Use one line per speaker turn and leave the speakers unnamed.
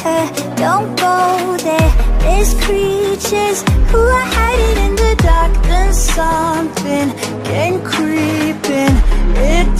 her, don't go there. There's creatures who are hiding in the dark. Then something came creeping. It